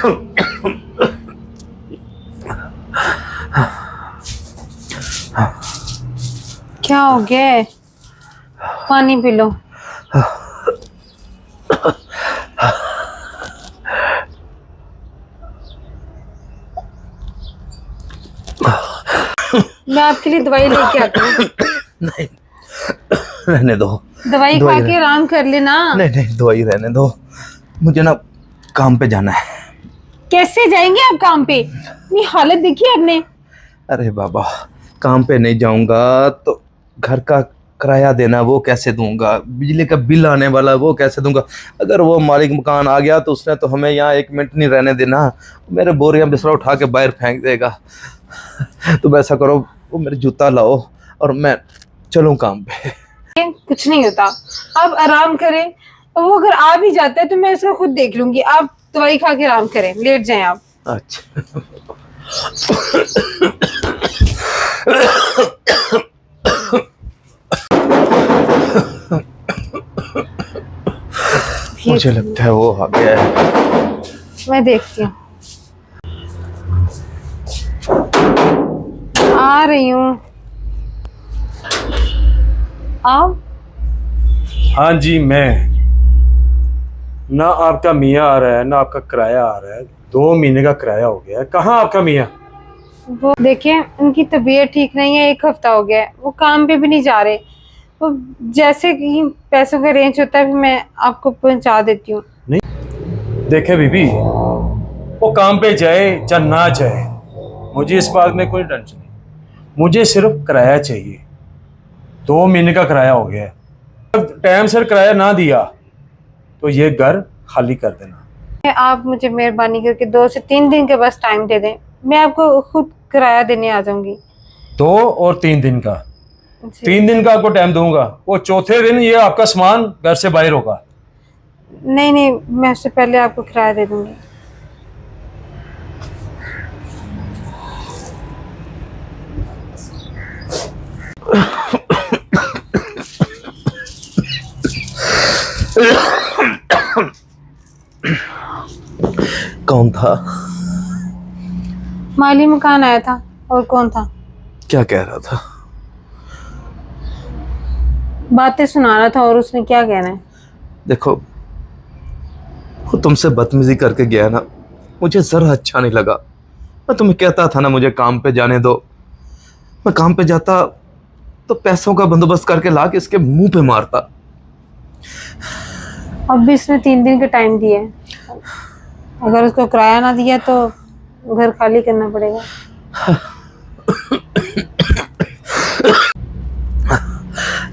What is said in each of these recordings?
क्या हो गया है? पानी पी लो। मैं आपके लिए दवाई लेके आती हूँ। नहीं, रहने दो। दवाई खा के आराम कर लेना। नहीं नहीं, दवाई रहने दो, मुझे ना काम पे जाना है। कैसे जाएंगे आप काम पे? इतनी हालत देखी आपने। अरे बाबा, काम पे नहीं जाऊंगा तो घर का किराया देना वो कैसे दूंगा, बिजली का बिल आने वाला वो कैसे दूंगा। अगर वो मालिक मकान आ गया तो उसने तो हमें यहाँ एक मिनट नहीं रहने देना, मेरे बोरियां बिस्तरा उठा के बाहर फेंक देगा। तुम ऐसा करो, वो मेरे जूता लाओ और मैं चलूँ काम पे। कुछ नहीं होता, आप आराम करें। और वो अगर आ भी जाता है तो मैं इसको खुद देख लूंगी। आप दवाई खा के आराम करें, लेट जाएं आप। अच्छा। मुझे लगता है वो आ गया है। मैं देखती हूँ, आ रही हूँ। आप? हाँ जी, मैं ना आपका मियाँ आ रहा है ना आपका किराया आ रहा है। 2 महीने का किराया हो गया है। कहाँ आपका मियाँ? वो देखिए, उनकी तबीयत ठीक नहीं है, 1 हफ्ता हो गया है। वो काम पे भी नहीं जा रहे। वो जैसे कि पैसों का अरेंज होता है मैं आपको पहुंचा देती हूँ। देखे बीबी, वो काम पे जाए या ना जाए, मुझे इस बात में कोई टेंशन नहीं। मुझे सिर्फ किराया चाहिए। 2 महीने का किराया हो गया है। अगर टाइम से किराया ना दिया तो ये घर खाली कर देना। आप मुझे मेहरबानी करके 2 से 3 दिन के बस टाइम दे दें, मैं आपको खुद किराया देने आ जाऊंगी। 2 और 3 दिन का, जी। 3 दिन का आपको टाइम दूंगा। वो चौथे दिन ये आपका सामान घर से बाहर होगा। नहीं नहीं, मैं उससे पहले आपको किराया दे दूंगी। कौन था? माली मकान आया था। और कौन था? क्या कह रहा था? बातें सुना रहा था। और उसने क्या कहना है? देखो, वो तुमसे बदतमीजी करके गया ना, मुझे जरा अच्छा नहीं लगा। मैं तुम्हें कहता था ना मुझे काम पे जाने दो। मैं काम पे जाता तो पैसों का बंदोबस्त करके ला के इसके मुंह पे मारता। अब भी इसने 3 दिन का टाइम दिया है। अगर उसको किराया ना दिया तो घर खाली करना पड़ेगा।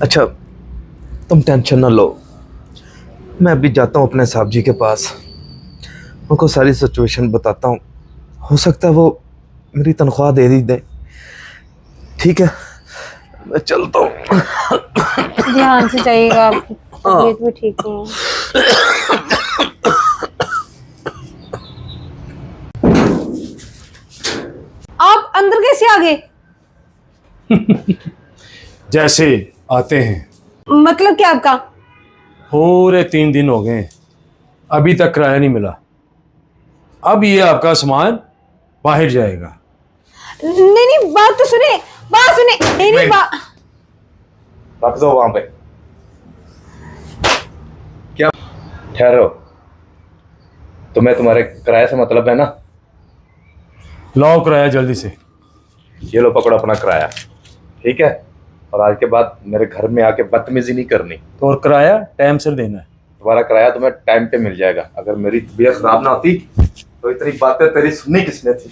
अच्छा, तुम टेंशन ना लो, मैं अभी जाता हूँ अपने साहब जी के पास, उनको सारी सिचुएशन बताता हूँ। हो सकता है वो मेरी तनख्वाह दे दी दे। ठीक है, मैं चलता हूँ। ध्यान से जाइएगा, आपकी तबीयत भी ठीक नहीं है। आप अंदर कैसे आ गए? जैसे आते हैं। मतलब क्या आपका? पूरे 3 दिन हो गए, अभी तक किराया नहीं मिला। अब ये आपका सामान बाहर जाएगा। नहीं नहीं, बात तो सुने, बात सुने। नहीं नहीं, रख दो वहां पे। क्या? ठहरो, तुम्हें तुम्हारे किराए से मतलब है ना? लाओ किराया जल्दी से। ये लो, पकड़ो अपना किराया। ठीक है, और आज के बाद मेरे घर में आके बदतमीजी नहीं करनी। तो और किराया टाइम से देना है। तुम्हारा किराया तुम्हें टाइम पे मिल जाएगा। अगर मेरी तबीयत खराब ना होती तो इतनी बातें तेरी सुननी किसने थी?